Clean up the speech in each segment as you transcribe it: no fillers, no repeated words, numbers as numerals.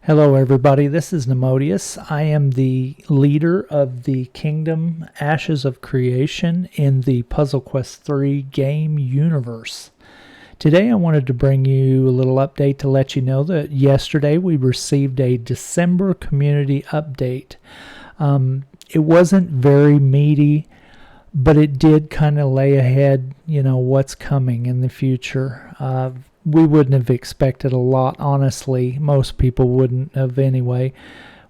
Hello, everybody. This is Nemodius. I am the leader of the Kingdom Ashes of Creation in the Puzzle Quest 3 game universe. Today, I wanted to bring you a little update to let you know that yesterday we received a December community update. It wasn't very meaty, but it did kind of lay ahead, what's coming in the future. We wouldn't have expected a lot, honestly. Most people wouldn't have anyway.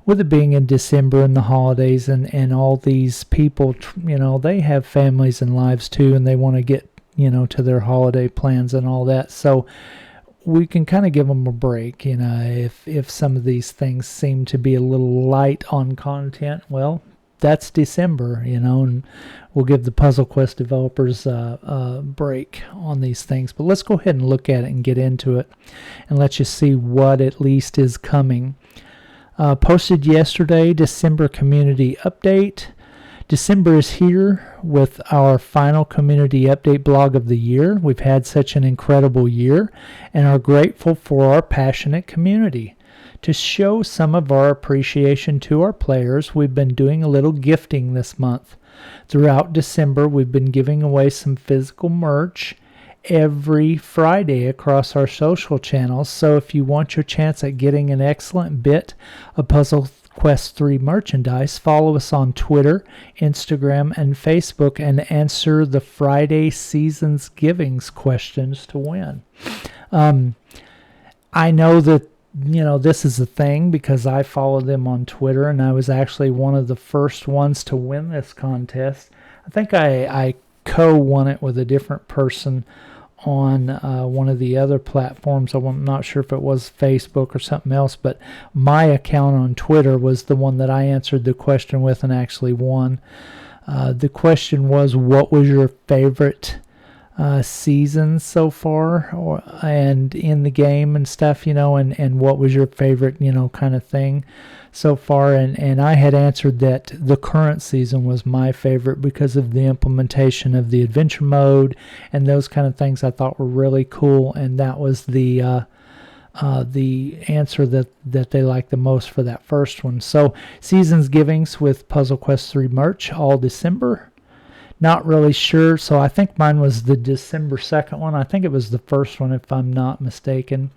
With it being in December and the holidays and all these people, they have families and lives too, and they want to get, to their holiday plans and all that. So we can kind of give them a break, if some of these things seem to be a little light on content. Well, that's December, and we'll give the Puzzle Quest developers a break on these things. But let's go ahead and look at it and get into it and let you see what at least is coming. Posted yesterday, December community update. December is here with our final community update blog of the year. We've had such an incredible year and are grateful for our passionate community. To show some of our appreciation to our players, we've been doing a little gifting this month. Throughout December, we've been giving away some physical merch every Friday across our social channels. So if you want your chance at getting an excellent bit of Puzzle Quest 3 merchandise, follow us on Twitter, Instagram, and Facebook and answer the Friday Seasons Givings questions to win. I know that this is a thing because I follow them on Twitter, and I was actually one of the first ones to win this contest. I think I co-won it with a different person on one of the other platforms. I'm not sure if it was Facebook or something else, but my account on Twitter was the one that I answered the question with and actually won. The question was, what was your favorite season so far and in the game and stuff, and what was your favorite, kind of thing so far, and I had answered that the current season was my favorite because of the implementation of the adventure mode and those kind of things I thought were really cool, and that was the answer that they liked the most for that first one. So seasons givings with Puzzle Quest 3 merch all December. Not really sure, so I think mine was the December 2nd one. I think it was the first one, if I'm not mistaken.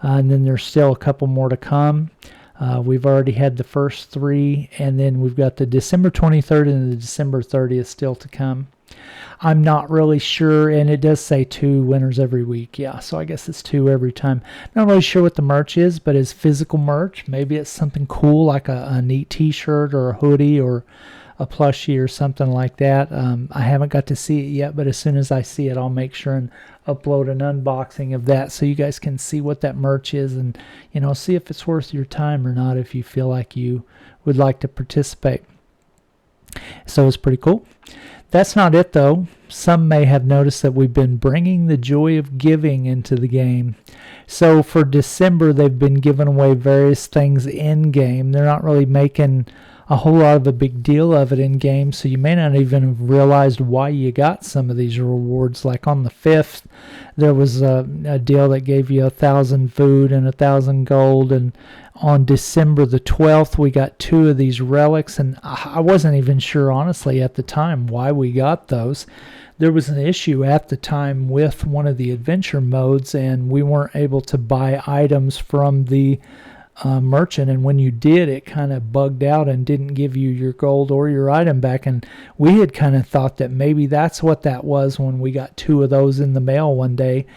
And then there's still a couple more to come. We've already had the first three, and then we've got the December 23rd and the December 30th still to come. I'm not really sure, and it does say 2 winners every week. Yeah, so I guess it's 2 every time. Not really sure what the merch is, but it's physical merch. Maybe it's something cool like a neat t-shirt or a hoodie or a plushie or something like that. I haven't got to see it yet, but as soon as I see it, I'll make sure and upload an unboxing of that so you guys can see what that merch is and, see if it's worth your time or not if you feel like you would like to participate. So it's pretty cool. That's not it, though. Some may have noticed that we've been bringing the joy of giving into the game. So for December, they've been giving away various things in-game. They're not really making a whole lot of a big deal of it in game, so you may not even have realized why you got some of these rewards. Like on the 5th, there was a deal that gave you 1,000 food and 1,000 gold, and on December the 12th, we got 2 of these relics, and I wasn't even sure, honestly, at the time why we got those. There was an issue at the time with one of the adventure modes, and we weren't able to buy items from the merchant, and when you did, it kind of bugged out and didn't give you your gold or your item back, and we had kind of thought that maybe that's what that was when we got 2 of those in the mail one day,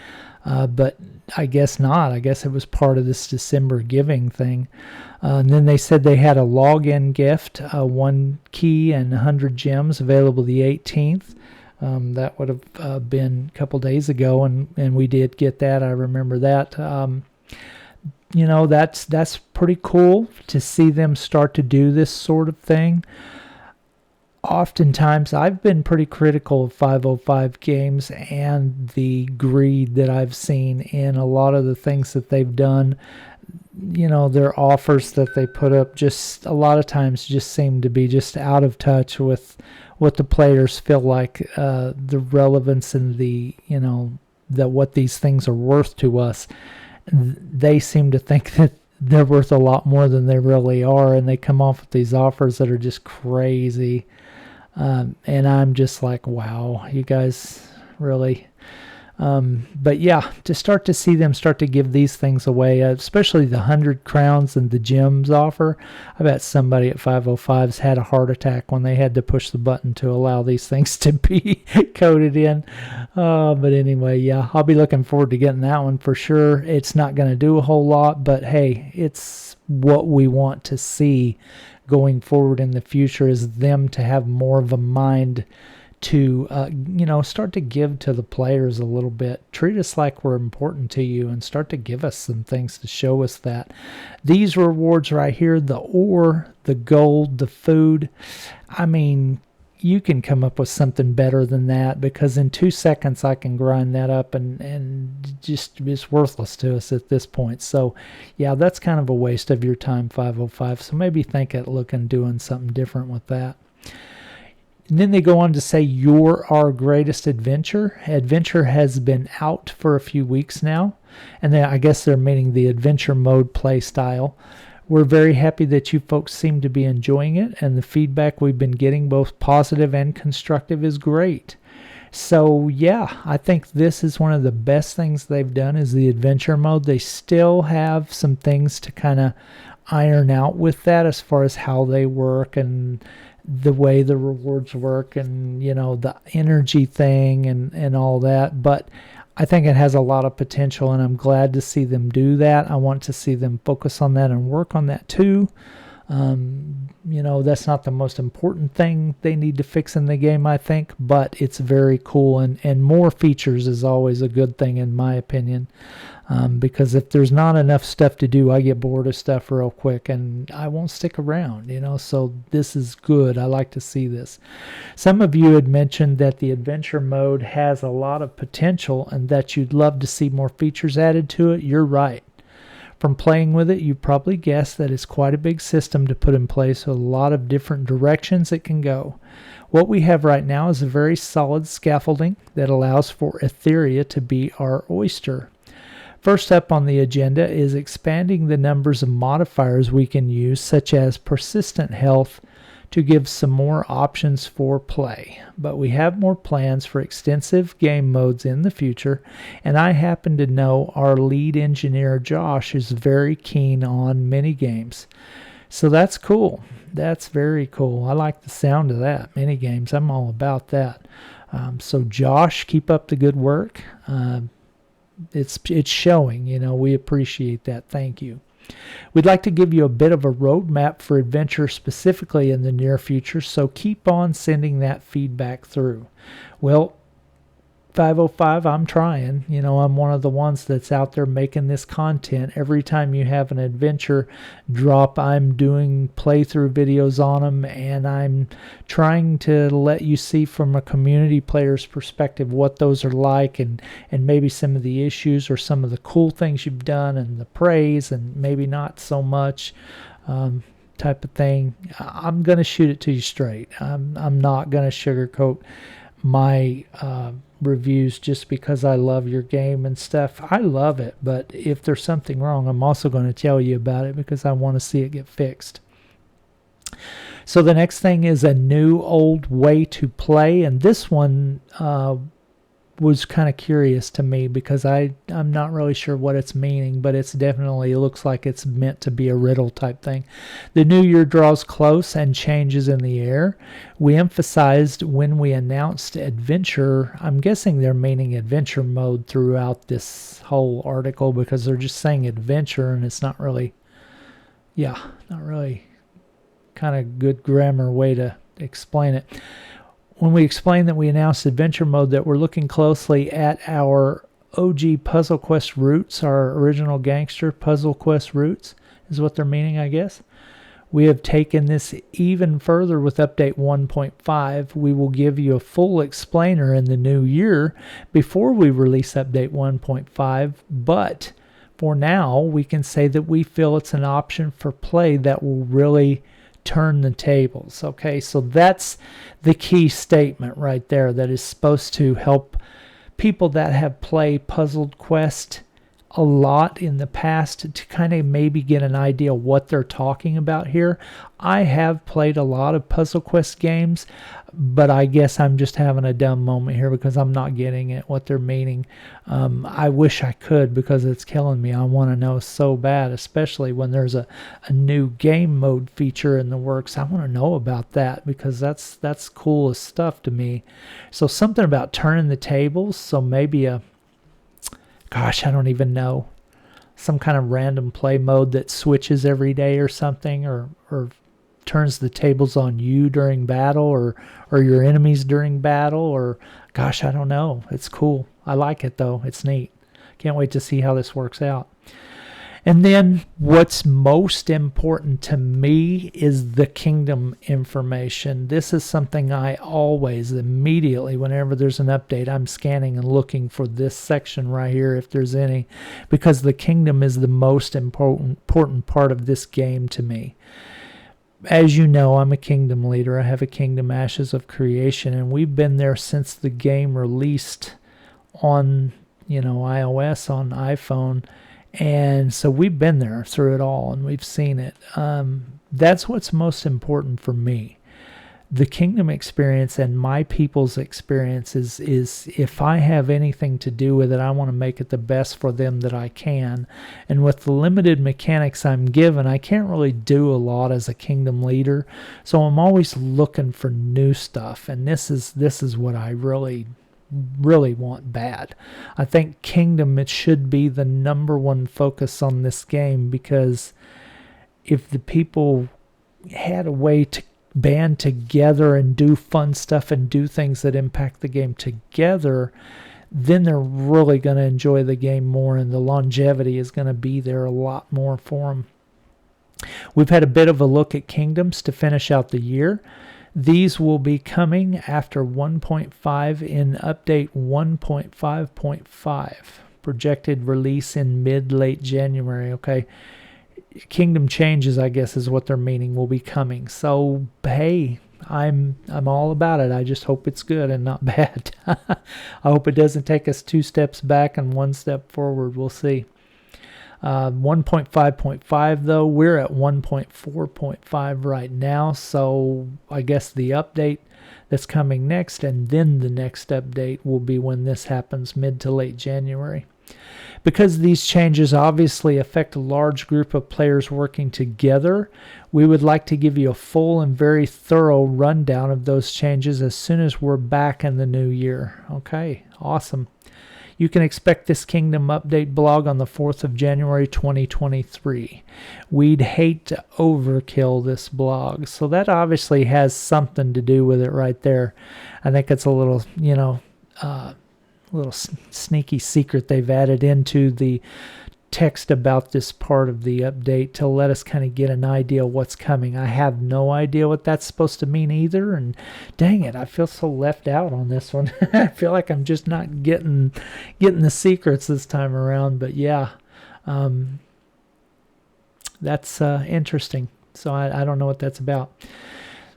but I guess not. I guess it was part of this December giving thing. And then they said they had a login gift, 1 key and 100 gems available the 18th. That would have been a couple days ago, and we did get that. I remember that. That's pretty cool to see them start to do this sort of thing. Oftentimes, I've been pretty critical of 505 games and the greed that I've seen in a lot of the things that they've done. Their offers that they put up just a lot of times just seem to be just out of touch with what the players feel like the relevance and that what these things are worth to us. They seem to think that they're worth a lot more than they really are, and they come off with these offers that are just crazy. And I'm just like, wow, you guys really. But yeah, to start to see them start to give these things away, especially the 100 crowns and the gems offer, I bet somebody at 505's had a heart attack when they had to push the button to allow these things to be coded in. But anyway, yeah, I'll be looking forward to getting that one for sure. It's not going to do a whole lot, but hey, it's what we want to see going forward in the future, is them to have more of a mind to start to give to the players a little bit. Treat us like we're important to you and start to give us some things to show us that. These rewards right here, the ore, the gold, the food, I mean, you can come up with something better than that, because in 2 seconds I can grind that up and just it's worthless to us at this point. So yeah, that's kind of a waste of your time, 505. So maybe think at looking doing something different with that. And then they go on to say, you're our greatest adventure. Adventure has been out for a few weeks now, and I guess they're meaning the adventure mode play style. We're very happy that you folks seem to be enjoying it, and the feedback we've been getting, both positive and constructive, is great. So yeah, I think this is one of the best things they've done, is the adventure mode. They still have some things to kind of iron out with that, as far as how they work and the way the rewards work, and the energy thing and all that. But I think it has a lot of potential, and I'm glad to see them do that. I want to see them focus on that and work on that too. That's not the most important thing they need to fix in the game, I think, but it's very cool, and more features is always a good thing in my opinion. Because if there's not enough stuff to do, I get bored of stuff real quick and I won't stick around, so this is good. I like to see this. Some of you had mentioned that the adventure mode has a lot of potential and that you'd love to see more features added to it. You're right. From playing with it, you probably guessed that it's quite a big system to put in place with a lot of different directions it can go. What we have right now is a very solid scaffolding that allows for Etheria to be our oyster. First up on the agenda is expanding the numbers of modifiers we can use, such as persistent health, to give some more options for play. But we have more plans for extensive game modes in the future, and I happen to know our lead engineer Josh is very keen on mini games. So that's cool. That's very cool. I like the sound of that. Mini games, I'm all about that. So Josh, keep up the good work. It's showing, we appreciate that. Thank you. We'd like to give you a bit of a roadmap for adventure specifically in the near future, so keep on sending that feedback through. Well, 505, I'm trying. I'm one of the ones that's out there making this content. Every time you have an adventure drop, I'm doing playthrough videos on them, and I'm trying to let you see from a community player's perspective what those are like, and maybe some of the issues or some of the cool things you've done, and the praise, and maybe not so much. Type of thing. I'm going to shoot it to you straight. I'm not going to sugarcoat my reviews just because I love your game and stuff. I love it, but if there's something wrong, I'm also going to tell you about it because I want to see it get fixed. So the next thing is a new old way to play, and this one was kind of curious to me because I'm not really sure what it's meaning, but it looks like it's meant to be a riddle type thing. The new year draws close and changes in the air. We emphasized when we announced adventure, I'm guessing they're meaning adventure mode throughout this whole article, because they're just saying adventure and it's not really kind of good grammar way to explain it. When we explained that we announced adventure mode, that we're looking closely at our OG Puzzle Quest roots, our original gangster Puzzle Quest roots, is what they're meaning, I guess. We have taken this even further with update 1.5. We will give you a full explainer in the new year before we release update 1.5, but for now, we can say that we feel it's an option for play that will really turn the tables. Okay, so that's the key statement right there that is supposed to help people that have played Puzzle Quest a lot in the past to kind of maybe get an idea what they're talking about here. I have played a lot of Puzzle Quest games, but I guess I'm just having a dumb moment here because I'm not getting it, what they're meaning. I wish I could because it's killing me. I want to know so bad, especially when there's a new game mode feature in the works. I want to know about that because that's cool as stuff to me. So something about turning the tables, so maybe gosh, I don't even know, some kind of random play mode that switches every day or something, or turns the tables on you during battle or your enemies during battle, or gosh, I don't know. It's cool. I like it though. It's neat. Can't wait to see how this works out. And then what's most important to me is the kingdom information. This is something I always, immediately, whenever there's an update, I'm scanning and looking for this section right here if there's any, because the kingdom is the most important part of this game to me. As you know, I'm a kingdom leader. I have a kingdom, Ashes of Creation, and we've been there since the game released on, iOS, on iPhone. And so we've been there through it all, and we've seen it. That's what's most important for me. The kingdom experience and my people's experience is if I have anything to do with it, I want to make it the best for them that I can. And with the limited mechanics I'm given, I can't really do a lot as a kingdom leader. So I'm always looking for new stuff, and this is what I really want bad. I think kingdom, it should be the number one focus on this game, because if the people had a way to band together and do fun stuff and do things that impact the game together, then they're really going to enjoy the game more, and the longevity is going to be there a lot more for them. We've had a bit of a look at kingdoms to finish out the year. These will be coming after 1.5 in update 1.5.5. Projected release in mid-late January. Okay. Kingdom changes, I guess, is what they're meaning, will be coming. So, hey, I'm all about it. I just hope it's good and not bad. I hope it doesn't take us 2 steps back and 1 step forward. We'll see. 1.5.5 though, we're at 1.4.5 right now, so I guess the update that's coming next, and then the next update will be when this happens, mid to late January. Because these changes obviously affect a large group of players working together, we would like to give you a full and very thorough rundown of those changes as soon as we're back in the new year. Okay, awesome. You can expect this Kingdom Update blog on the 4th of January 2023. We'd hate to overkill this blog, so that obviously has something to do with it right there. I think it's a little, little sneaky secret they've added into the text about this part of the update to let us kind of get an idea of what's coming. I have no idea what that's supposed to mean either, and dang it, I feel so left out on this one. I feel like I'm just not getting the secrets this time around, but yeah, that's interesting. So I don't know what that's about.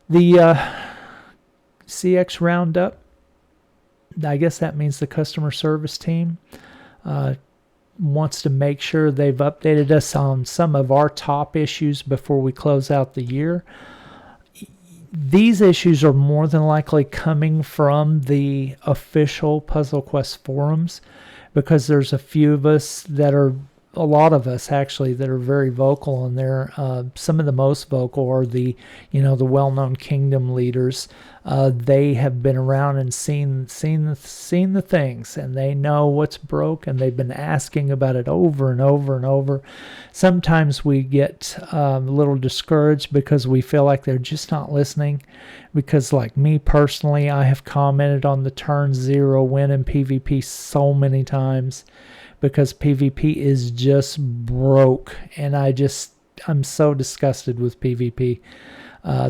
The CX Roundup, I guess that means the customer service team wants to make sure they've updated us on some of our top issues before we close out the year. These issues are more than likely coming from the official Puzzle Quest forums, because there's a few of us that are, a lot of us actually, that are very vocal on there. Some of the most vocal are the well-known kingdom leaders. They have been around and seen the things, and they know what's broke, and they've been asking about it over and over and over. Sometimes we get a little discouraged because we feel like they're just not listening, because like me personally, I have commented on the turn 0 win in PvP so many times, because PvP is just broke, and I'm so disgusted with PvP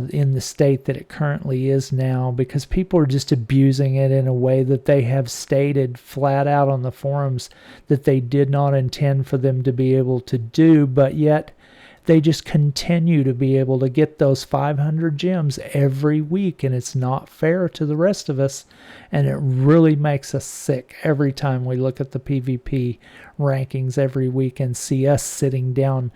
in the state that it currently is now, because people are just abusing it in a way that they have stated flat out on the forums that they did not intend for them to be able to do, but yet they just continue to be able to get those 500 gems every week, and it's not fair to the rest of us, and it really makes us sick every time we look at the PvP rankings every week and see us sitting down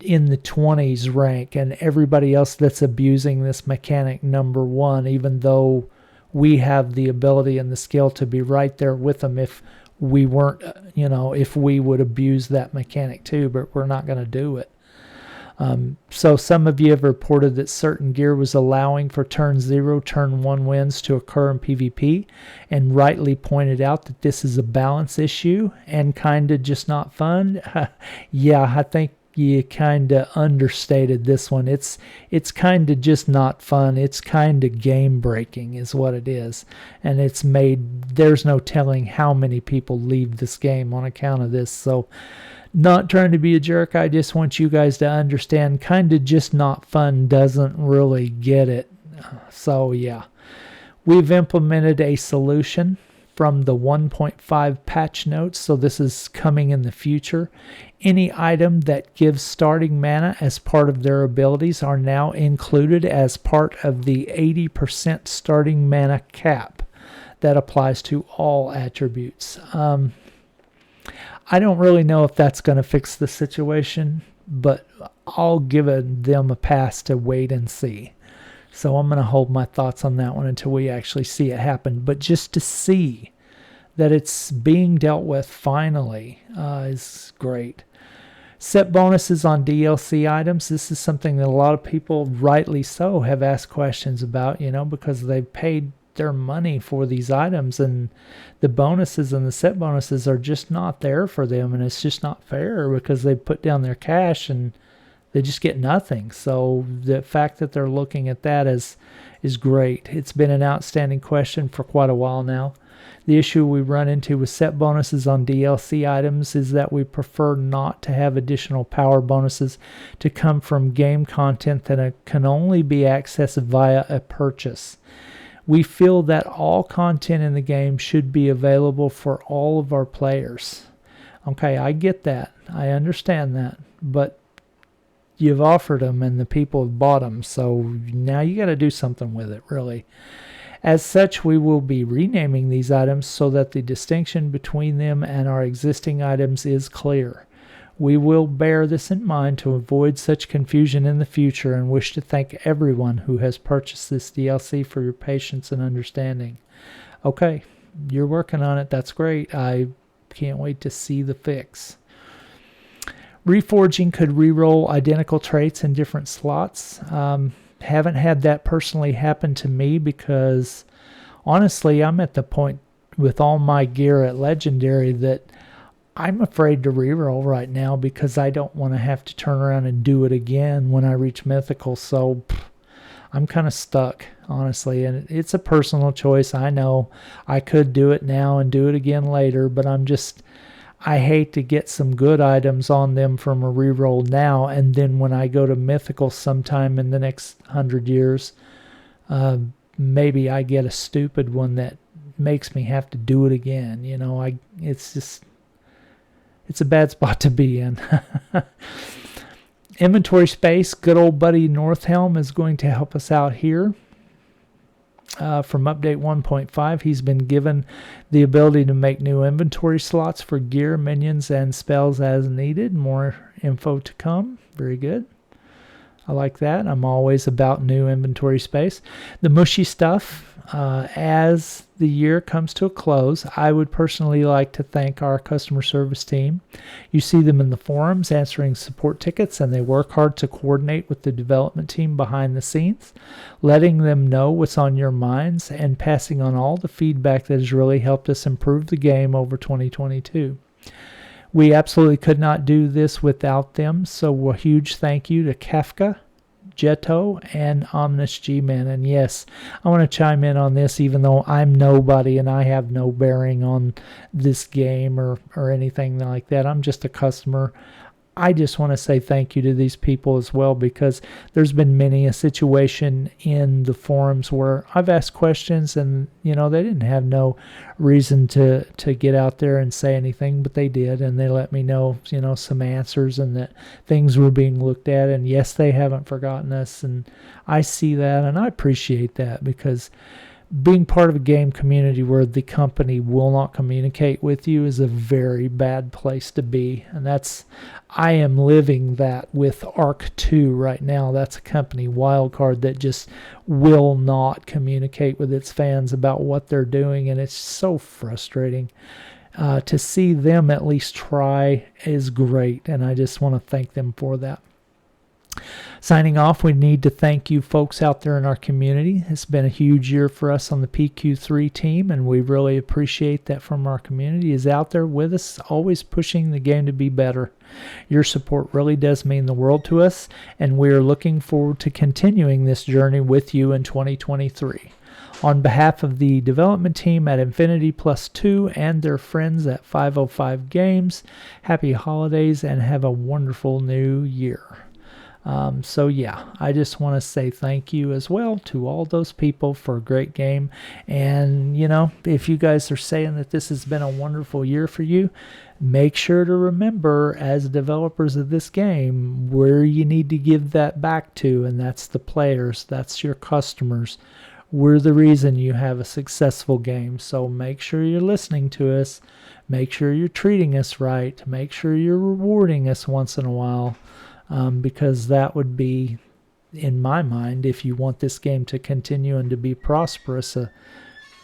in the 20s rank and everybody else that's abusing this mechanic number one, even though we have the ability and the skill to be right there with them if we weren't, if we would abuse that mechanic too, but we're not going to do it. So some of you have reported that certain gear was allowing for turn 0, turn 1 wins to occur in PvP, and rightly pointed out that this is a balance issue and kind of just not fun. Yeah, I think you kind of understated this one. It's kind of just not fun. It's kind of game breaking is what it is. And there's no telling how many people leave this game on account of this. So not trying to be a jerk, I just want you guys to understand kind of just not fun doesn't really get it. So yeah, we've implemented a solution from the 1.5 patch notes, so this is coming in the future. Any item that gives starting mana as part of their abilities are now included as part of the 80% starting mana cap that applies to all attributes. I don't really know if that's going to fix the situation, but I'll give them a pass to wait and see. So I'm going to hold my thoughts on that one until we actually see it happen. But just to see that it's being dealt with finally is great. Set bonuses on DLC items. This is something that a lot of people, rightly so, have asked questions about, because they've paid their money for these items, and the bonuses and the set bonuses are just not there for them, and it's just not fair because they put down their cash and they just get nothing. So the fact that they're looking at that is great. It's been an outstanding question for quite a while now. The issue we run into with set bonuses on DLC items is that we prefer not to have additional power bonuses to come from game content that can only be accessed via a purchase. We feel that all content in the game should be available for all of our players. Okay, I get that. I understand that. But you've offered them and the people have bought them, so now you got to do something with it, really. As such, we will be renaming these items so that the distinction between them and our existing items is clear. We will bear this in mind to avoid such confusion in the future, and wish to thank everyone who has purchased this DLC for your patience and understanding. Okay, you're working on it. That's great. I can't wait to see the fix. Reforging could reroll identical traits in different slots. Haven't had that personally happen to me because honestly, I'm at the point with all my gear at Legendary that I'm afraid to reroll right now because I don't want to have to turn around and do it again when I reach Mythical. So I'm kind of stuck, honestly, and it's a personal choice. I know I could do it now and do it again later, but I hate to get some good items on them from a reroll now, and then when I go to Mythical sometime in the next 100 years, maybe I get a stupid one that makes me have to do it again. It's a bad spot to be in. Inventory space, good old buddy Northhelm is going to help us out here. From update 1.5, he's been given the ability to make new inventory slots for gear, minions, and spells as needed. More info to come. Very good. I like that. I'm always about new inventory space. The mushy stuff, as the year comes to a close, I would personally like to thank our customer service team. You see them in the forums answering support tickets, and they work hard to coordinate with the development team behind the scenes, letting them know what's on your minds and passing on all the feedback that has really helped us improve the game over 2022. We absolutely could not do this without them, so a huge thank you to Kafka, Jetto, and Omnis G-Man. And yes, I want to chime in on this, even though I'm nobody and I have no bearing on this game or anything like that. I'm just a customer. I just want to say thank you to these people as well, because there's been many a situation in the forums where I've asked questions and, they didn't have no reason to get out there and say anything, but they did, and they let me know, some answers and that things were being looked at. And yes, they haven't forgotten us, and I see that and I appreciate that, because being part of a game community where the company will not communicate with you is a very bad place to be. And I am living that with Arc 2 right now. That's a company, Wildcard, that just will not communicate with its fans about what they're doing. And it's so frustrating. To see them at least try is great. And I just want to thank them for that. Signing off, we need to thank you folks out there in our community. It's been a huge year for us on the PQ3 team, and we really appreciate that from our community is out there with us, always pushing the game to be better. Your support really does mean the world to us, and we are looking forward to continuing this journey with you in 2023. On behalf of the development team at Infinity Plus 2 and their friends at 505 Games, happy holidays and have a wonderful new year. I just want to say thank you as well to all those people for a great game. And, if you guys are saying that this has been a wonderful year for you, make sure to remember, as developers of this game, where you need to give that back to, and that's the players, that's your customers. We're the reason you have a successful game. So make sure you're listening to us. Make sure you're treating us right. Make sure you're rewarding us once in a while. Because that would be, in my mind, if you want this game to continue and to be prosperous, a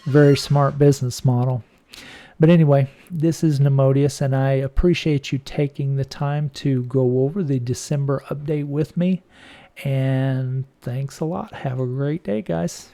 very smart business model. But anyway, this is Nemodius, and I appreciate you taking the time to go over the December update with me. And thanks a lot. Have a great day, guys.